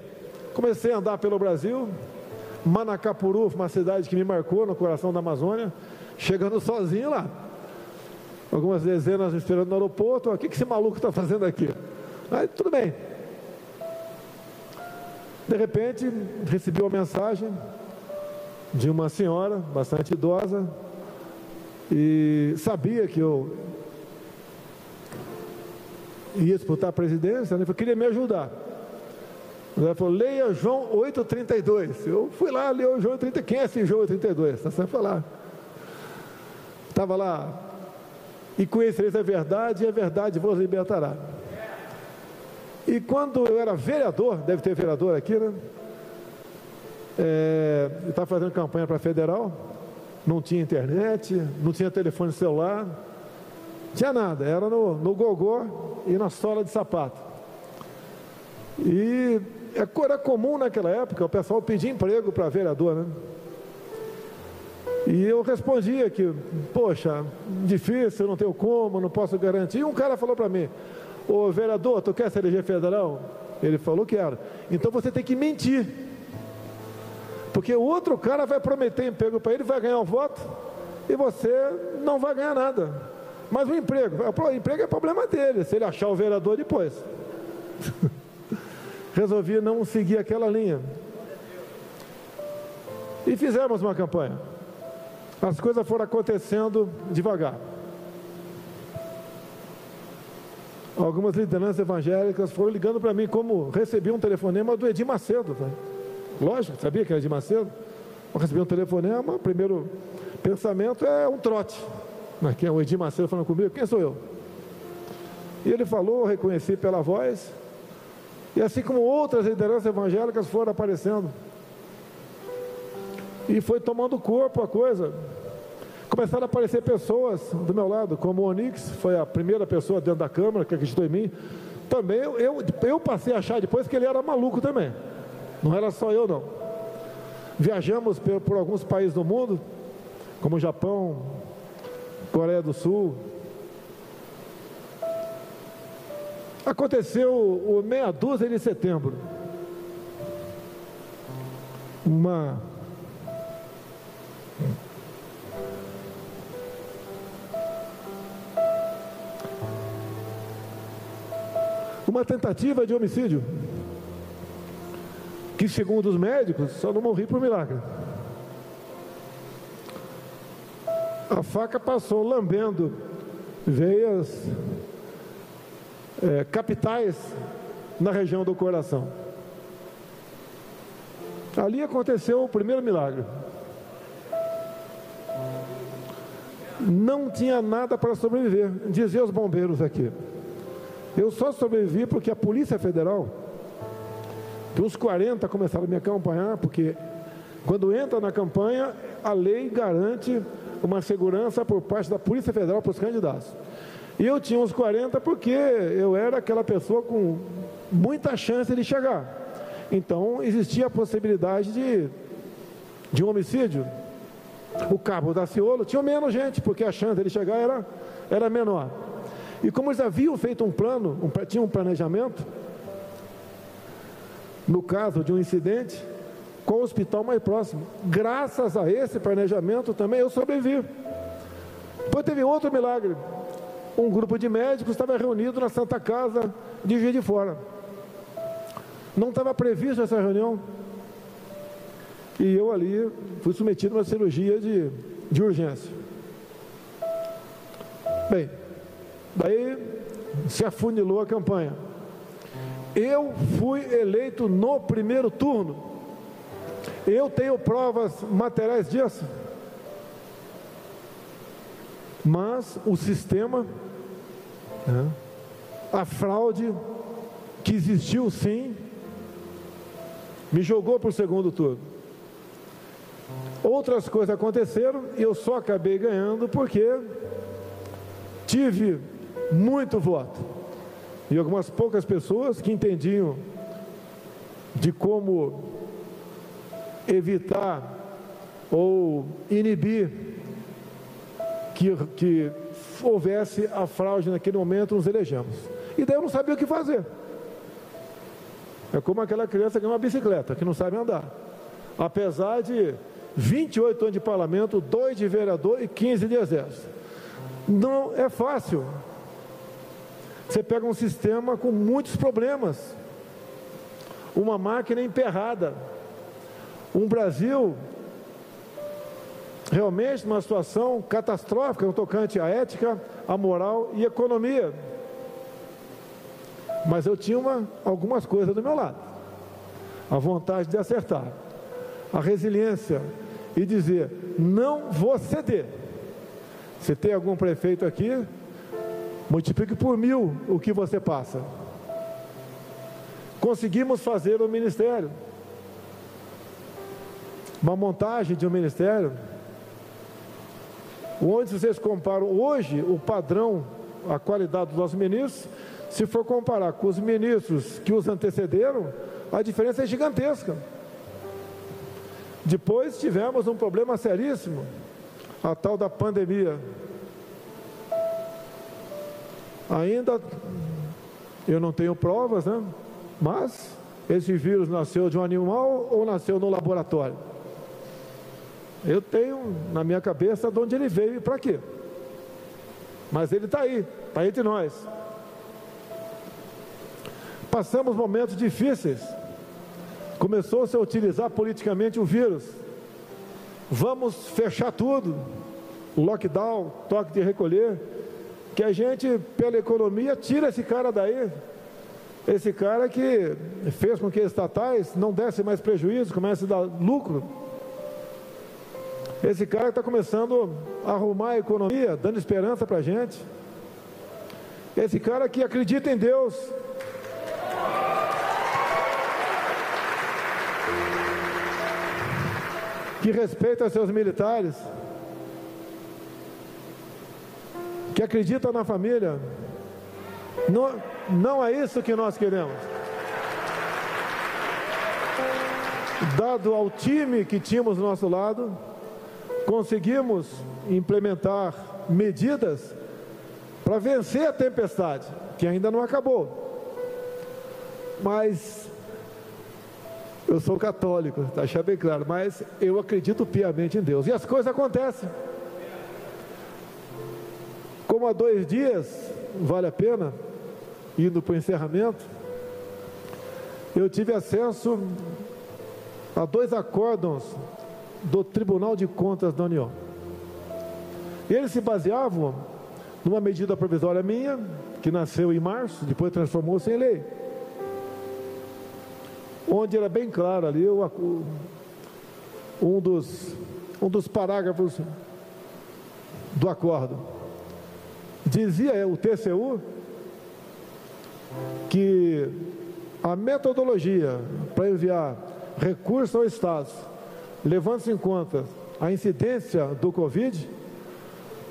comecei a andar pelo Brasil. Manacapuru, uma cidade que me marcou no coração da Amazônia, chegando sozinho lá, algumas dezenas me esperando no aeroporto. O que esse maluco está fazendo aqui? Aí, tudo bem. De repente, recebi uma mensagem de uma senhora bastante idosa, e sabia que eu ia disputar a presidência, né? Queria me ajudar. Ela falou: leia João 8,32. Eu fui lá, li o João 8,32. Quem é esse João 8,32? Está sempre falar. Estava lá: e conhecereis a verdade, e a verdade vos libertará. E quando eu era vereador, deve ter vereador aqui, né? Eu estava fazendo campanha para federal, não tinha internet, não tinha telefone celular, não tinha nada, era no gogó e na sola de sapato. E era comum naquela época o pessoal pedir emprego para vereador, né? E eu respondia que, poxa, difícil, não tenho como, não posso garantir. E um cara falou para mim: ô vereador, tu quer se eleger federal? Ele falou: quero. Então você tem que mentir, porque o outro cara vai prometer emprego para ele, vai ganhar um voto, e você não vai ganhar nada. Mas o emprego é problema dele, se ele achar o vereador depois. Resolvi não seguir aquela linha. E fizemos uma campanha. As coisas foram acontecendo devagar. Algumas lideranças evangélicas foram ligando para mim, como recebi um telefonema do Edir Macedo. Lógico, sabia que era Edir Macedo. Eu recebi um telefonema, o primeiro pensamento é um trote. Mas quem é o Edir Macedo falando comigo? Quem sou eu? E ele falou, reconheci pela voz. E assim como outras lideranças evangélicas foram aparecendo. E foi tomando corpo a coisa. Começaram a aparecer pessoas do meu lado, como o Onix, foi a primeira pessoa dentro da Câmara que acreditou em mim. Também eu passei a achar depois que ele era maluco também. Não era só eu, não. Viajamos por alguns países do mundo, como Japão, Coreia do Sul. Aconteceu o meia dúzia de setembro. Uma tentativa de homicídio, que segundo os médicos, só não morri por milagre. A faca passou lambendo veias capitais na região do coração. Ali aconteceu o primeiro milagre. Não tinha nada para sobreviver, diziam os bombeiros aqui. Eu só sobrevivi porque a Polícia Federal, que os 40 começaram a me acompanhar, porque quando entra na campanha, a lei garante uma segurança por parte da Polícia Federal para os candidatos. E eu tinha uns 40 porque eu era aquela pessoa com muita chance de chegar. Então existia a possibilidade de um homicídio. O Cabo Daciolo tinha menos gente, porque a chance de ele chegar era menor. E como eles haviam feito um plano, tinha um planejamento, no caso de um incidente, com o hospital mais próximo. Graças a esse planejamento também eu sobrevivi. Depois teve outro milagre. Um grupo de médicos estava reunido na Santa Casa de Juiz de Fora. Não estava previsto essa reunião. E eu ali fui submetido a uma cirurgia de urgência. Bem, daí se afunilou a campanha. Eu fui eleito no primeiro turno. Eu tenho provas materiais disso. Mas o sistema, a fraude que existiu sim, me jogou para o segundo turno. Outras coisas aconteceram e eu só acabei ganhando porque tive muito voto. E algumas poucas pessoas que entendiam de como evitar ou inibir que houvesse a fraude naquele momento, nos elegemos. E daí eu não sabia o que fazer. É como aquela criança que ganha uma bicicleta, que não sabe andar. Apesar de 28 anos de parlamento, 2 de vereador e 15 de exército. Não é fácil. Você pega um sistema com muitos problemas, uma máquina emperrada, um Brasil realmente numa situação catastrófica no tocante à ética, à moral e economia. Mas eu tinha algumas coisas do meu lado: a vontade de acertar, a resiliência e dizer, não vou ceder. Se tem algum prefeito aqui, multiplique por 1000 o que você passa. Conseguimos fazer o ministério, uma montagem de um ministério, onde vocês comparam hoje o padrão, a qualidade dos nossos ministros, se for comparar com os ministros que os antecederam, a diferença é gigantesca. Depois tivemos um problema seríssimo, a tal da pandemia. Ainda eu não tenho provas, né? Mas esse vírus nasceu de um animal ou nasceu no laboratório? Eu tenho na minha cabeça de onde ele veio e para quê. Mas ele está aí, está entre nós. Passamos momentos difíceis. Começou-se a utilizar politicamente o vírus. Vamos fechar tudo. Lockdown, toque de recolher. Que a gente, pela economia, tira esse cara daí. Esse cara que fez com que as estatais não dessem mais prejuízo, comece a dar lucro. Esse cara está começando a arrumar a economia, dando esperança para a gente. Esse cara que acredita em Deus. Que respeita seus militares. Que acredita na família. Não é isso que nós queremos. Dado ao time que tínhamos do nosso lado, conseguimos implementar medidas para vencer a tempestade, que ainda não acabou. Mas eu sou católico, está achando bem claro, mas eu acredito piamente em Deus. E as coisas acontecem. Como há 2 dias, vale a pena, indo para o encerramento, eu tive acesso a 2 acórdãos do Tribunal de Contas da União. Eles se baseavam numa medida provisória minha, que nasceu em março, depois transformou-se em lei, onde era bem claro ali um dos parágrafos do acordo. Dizia o TCU que a metodologia para enviar recurso ao Estado, levando-se em conta a incidência do Covid,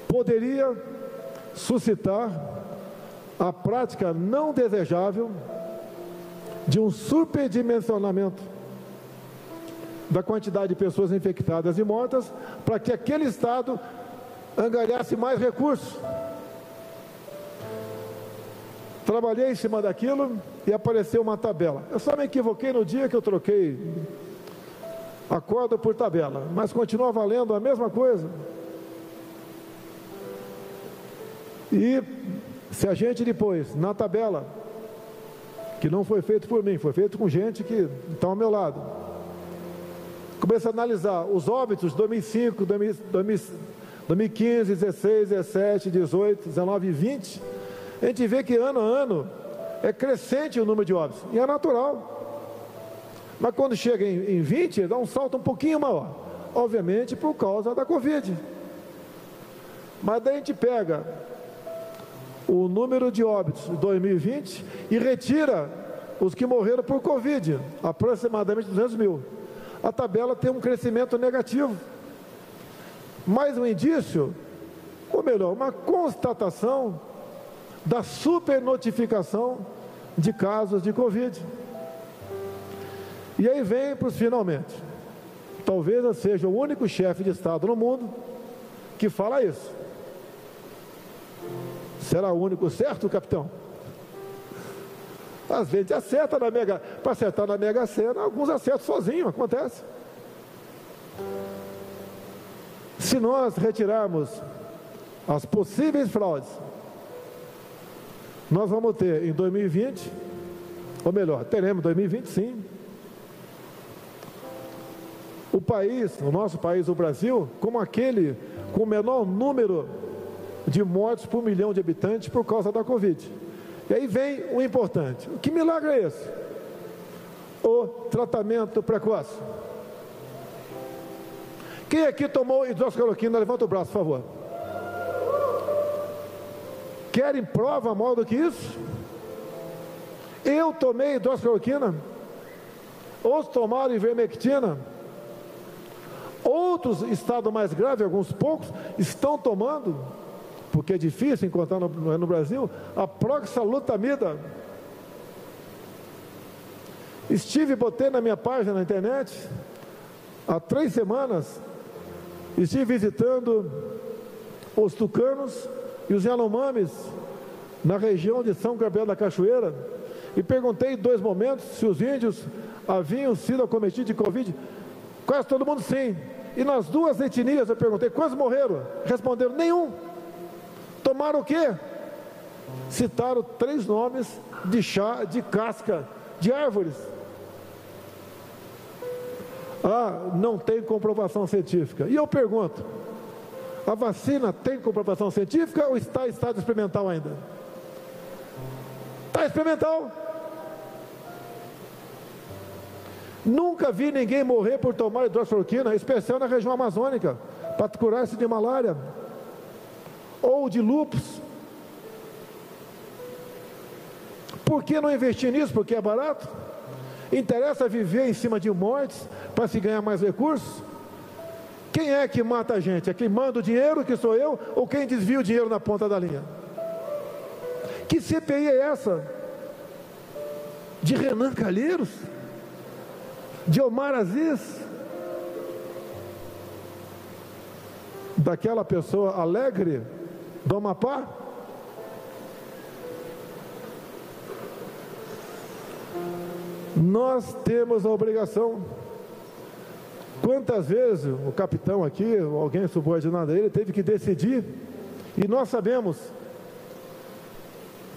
poderia suscitar a prática não desejável de um superdimensionamento da quantidade de pessoas infectadas e mortas, para que aquele Estado angariasse mais recursos. Trabalhei em cima daquilo e apareceu uma tabela. Eu só me equivoquei no dia que eu troquei acordo por tabela, mas continua valendo a mesma coisa. E se a gente depois, na tabela, que não foi feito por mim, foi feito com gente que está ao meu lado, começa a analisar os óbitos de 2005, 2015, 16, 17, 18, 19 e 20, a gente vê que ano a ano é crescente o número de óbitos, e é natural. Mas quando chega em 20, dá um salto um pouquinho maior, obviamente por causa da Covid. Mas daí a gente pega o número de óbitos de 2020 e retira os que morreram por Covid, aproximadamente 200 mil. A tabela tem um crescimento negativo. Mais um indício ou melhor, uma constatação da supernotificação de casos de Covid. E aí vem para os finalmente. Talvez eu seja o único chefe de Estado no mundo que fala isso. Será o único certo, capitão? Às vezes acerta para acertar na Mega Sena, alguns acertam sozinho, acontece. Se nós retirarmos as possíveis fraudes, nós vamos ter em 2020, ou melhor, teremos em 2020 sim, o nosso país, o Brasil, como aquele com o menor número de mortes por 1 milhão de habitantes por causa da Covid. E aí vem o importante. Que milagre é esse? O tratamento precoce. Quem aqui tomou hidroxicloroquina? Levanta o braço, por favor. Querem prova maior do que isso? Eu tomei hidroxicloroquina, outros tomaram ivermectina, outros, estado mais grave, alguns poucos, estão tomando, porque é difícil encontrar no Brasil, a proxalutamida. Botei na minha página na internet, há 3 semanas, estive visitando os tucanos e os Yanomamis, na região de São Gabriel da Cachoeira, e perguntei em 2 momentos se os índios haviam sido acometidos de Covid. Quase todo mundo sim. E nas 2 etnias eu perguntei, quantos morreram? Responderam, nenhum. Tomaram o quê? Citaram 3 nomes de chá, de casca, de árvores. Ah, não tem comprovação científica. E eu pergunto, a vacina tem comprovação científica ou está em estado experimental ainda? Está experimental. Nunca vi ninguém morrer por tomar hidroxicloroquina, especial na região amazônica, para curar-se de malária ou de lúpus. Por que não investir nisso? Porque é barato? Interessa viver em cima de mortes para se ganhar mais recursos? Quem é que mata a gente? É quem manda o dinheiro, que sou eu, ou quem desvia o dinheiro na ponta da linha? Que CPI é essa? De Renan Calheiros? De Omar Aziz? Daquela pessoa alegre do Amapá? Nós temos a obrigação. Quantas vezes o capitão aqui, ou alguém subordinado a ele, teve que decidir, e nós sabemos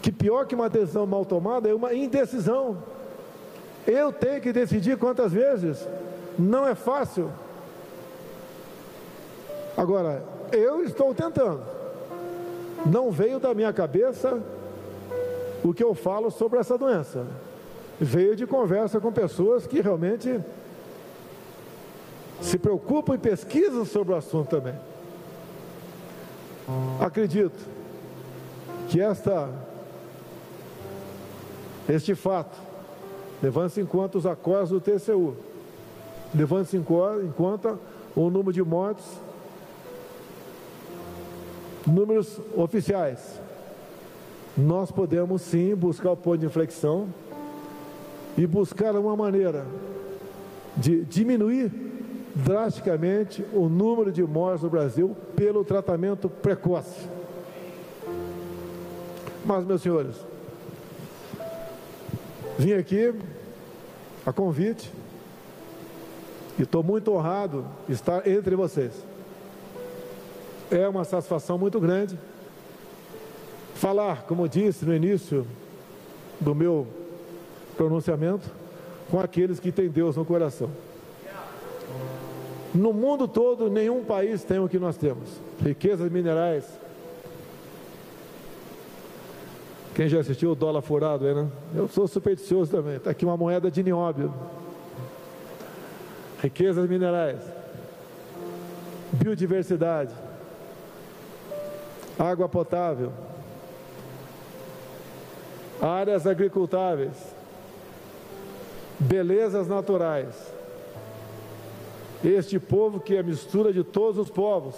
que pior que uma decisão mal tomada é uma indecisão. Eu tenho que decidir quantas vezes, não é fácil. Agora, eu estou tentando. Não veio da minha cabeça o que eu falo sobre essa doença. Veio de conversa com pessoas que realmente se preocupam e pesquisam sobre o assunto também. Acredito que este fato, levando-se em conta os acordos do TCU, levando-se em conta o número de mortes, números oficiais, nós podemos sim buscar o ponto de inflexão e buscar uma maneira de diminuir drasticamente o número de mortes no Brasil pelo tratamento precoce. Mas, meus senhores, vim aqui a convite e estou muito honrado de estar entre vocês. É uma satisfação muito grande falar, como disse no início do meu pronunciamento, com aqueles que têm Deus no coração. No mundo todo, nenhum país tem o que nós temos. Riquezas minerais. Quem já assistiu o Dólar Furado aí, né? Eu sou supersticioso também. Está aqui uma moeda de nióbio. Riquezas minerais. Biodiversidade. Água potável. Áreas agricultáveis. Belezas naturais. Este povo que é a mistura de todos os povos.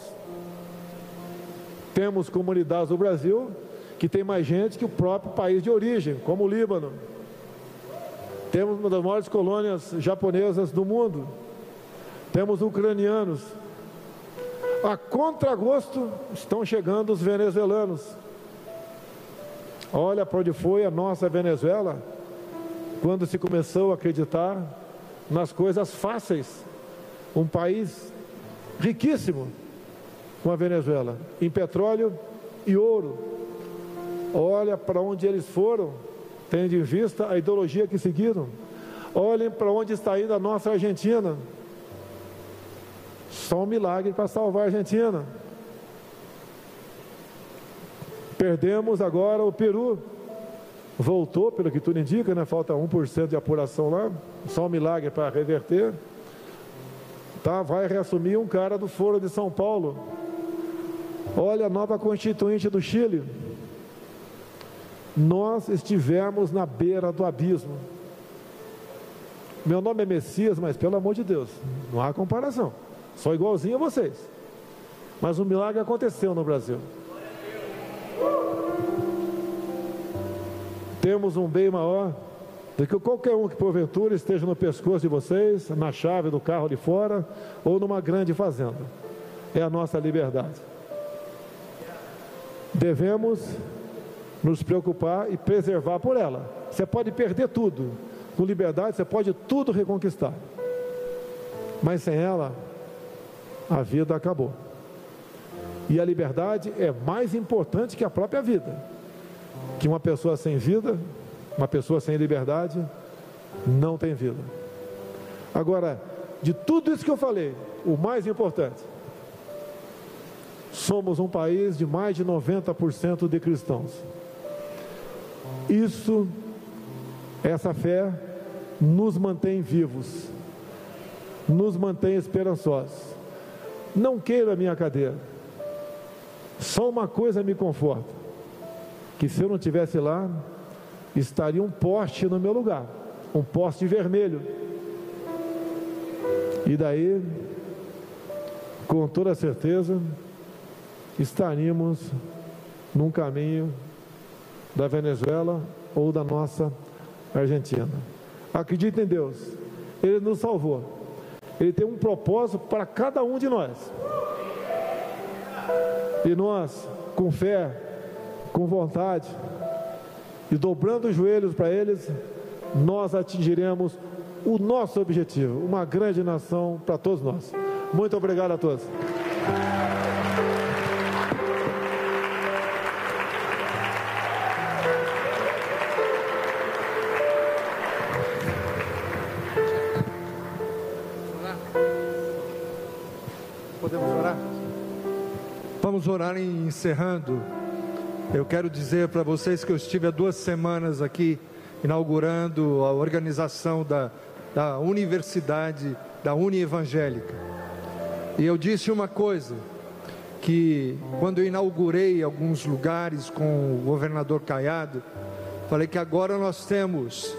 Temos comunidades do Brasil que tem mais gente que o próprio país de origem, como o Líbano. Temos uma das maiores colônias japonesas do mundo. Temos ucranianos. A contragosto estão chegando os venezuelanos. Olha para onde foi a nossa Venezuela quando se começou a acreditar nas coisas fáceis. Um país riquíssimo, com a Venezuela, em petróleo e ouro. Olha para onde eles foram, tendo em vista a ideologia que seguiram. Olhem para onde está indo a nossa Argentina. Só um milagre para salvar a Argentina. Perdemos agora o Peru. Voltou, pelo que tudo indica, né? Falta 1% de apuração lá. Só um milagre para reverter. Tá, vai reassumir um cara do Foro de São Paulo. Olha a nova constituinte do Chile. Nós estivemos na beira do abismo. Meu nome é Messias, mas pelo amor de Deus, não há comparação. Sou igualzinho a vocês. Mas um milagre aconteceu no Brasil. Temos um bem maior do que qualquer um que porventura esteja no pescoço de vocês, na chave do carro de fora ou numa grande fazenda. É a nossa liberdade. Devemos nos preocupar e preservar por ela. Você pode perder tudo. Com liberdade você pode tudo reconquistar. Mas sem ela, a vida acabou. E a liberdade é mais importante que a própria vida. Que uma pessoa sem vida, uma pessoa sem liberdade, não tem vida. Agora, de tudo isso que eu falei, o mais importante, somos um país de mais de 90% de cristãos. Essa fé nos mantém vivos, nos mantém esperançosos. Não queira a minha cadeira. Só uma coisa me conforta, que se eu não estivesse lá, estaria um poste no meu lugar, um poste vermelho. E daí, com toda certeza, estaríamos num caminho da Venezuela ou da nossa Argentina. Acredite em Deus, Ele nos salvou. Ele tem um propósito para cada um de nós. E nós, com fé, com vontade, e dobrando os joelhos para eles, nós atingiremos o nosso objetivo, uma grande nação para todos nós. Muito obrigado a todos. Podemos orar? Vamos orar encerrando. Eu quero dizer para vocês que eu estive há 2 semanas aqui inaugurando a organização da universidade, da Unievangélica. E eu disse uma coisa, que quando eu inaugurei alguns lugares com o governador Caiado, falei que agora nós temos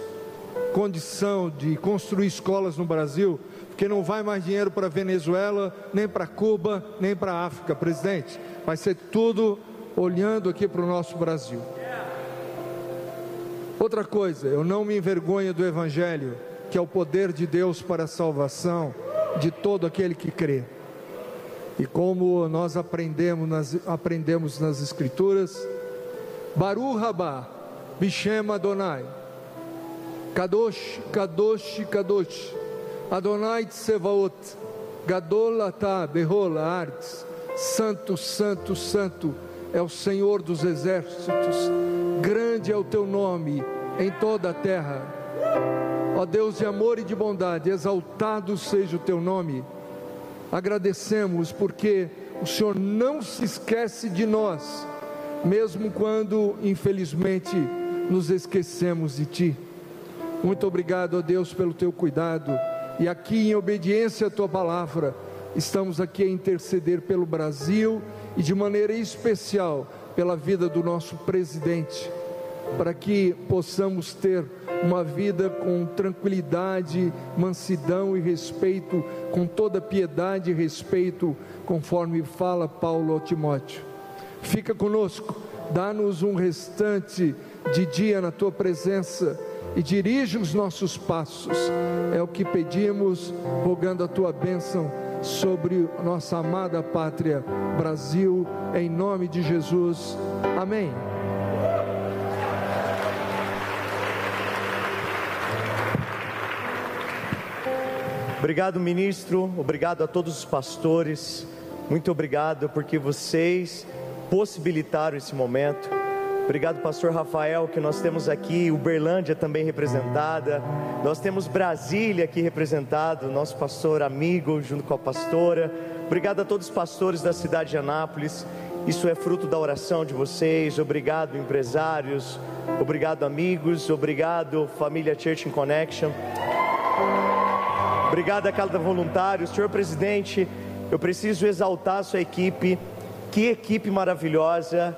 condição de construir escolas no Brasil, porque não vai mais dinheiro para Venezuela, nem para Cuba, nem para a África, presidente. Vai ser tudo olhando aqui para o nosso Brasil. Outra coisa, eu não me envergonho do Evangelho, que é o poder de Deus para a salvação de todo aquele que crê. E como nós aprendemos nas Escrituras, Baruch Haba, Bishem Adonai, Kadosh, Kadosh, Kadosh, Adonai Tsevaot, Gadol Atah, Behol Haaretz, Santo, Santo, Santo, é o Senhor dos exércitos, grande é o teu nome em toda a terra. Ó Deus de amor e de bondade, exaltado seja o teu nome. Agradecemos porque o Senhor não se esquece de nós, mesmo quando infelizmente nos esquecemos de Ti. Muito obrigado, ó Deus, pelo Teu cuidado, e aqui em obediência à Tua palavra, estamos aqui a interceder pelo Brasil e de maneira especial pela vida do nosso presidente, para que possamos ter uma vida com tranquilidade, mansidão e respeito, com toda piedade e respeito, conforme fala Paulo a Timóteo. fica conosco, dá-nos um restante de dia na tua presença e dirige os nossos passos. É o que pedimos, rogando a tua bênção sobre nossa amada pátria Brasil, em nome de Jesus. Amém. Obrigado, ministro, obrigado a todos os pastores, muito obrigado porque vocês possibilitaram esse momento. Obrigado, pastor Rafael, que nós temos aqui Uberlândia também representada, nós temos Brasília aqui representado, nosso pastor amigo junto com a pastora. Obrigado a todos os pastores da cidade de Anápolis, isso é fruto da oração de vocês. Obrigado, empresários, obrigado, amigos, obrigado, família Church in Connection. Obrigado a cada voluntário. Senhor presidente, eu preciso exaltar a sua equipe. Que equipe maravilhosa,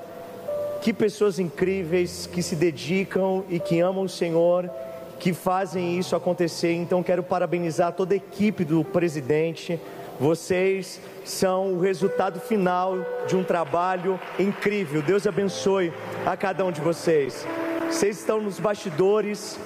que pessoas incríveis que se dedicam e que amam o Senhor, que fazem isso acontecer. Então quero parabenizar toda a equipe do presidente. Vocês são o resultado final de um trabalho incrível. Deus abençoe a cada um de vocês. Vocês estão nos bastidores.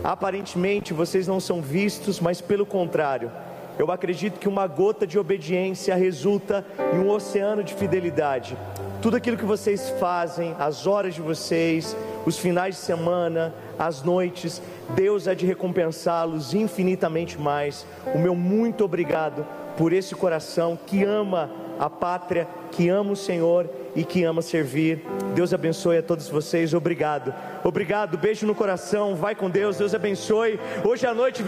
Aparentemente vocês não são vistos, mas pelo contrário, eu acredito que uma gota de obediência resulta em um oceano de fidelidade. Tudo aquilo que vocês fazem, as horas de vocês, os finais de semana, as noites, Deus há de recompensá-los infinitamente mais. O meu muito obrigado por esse coração que ama a pátria, que ama o Senhor e que ama servir. Deus abençoe a todos vocês. Obrigado, obrigado, beijo no coração, vai com Deus, Deus abençoe. Hoje à noite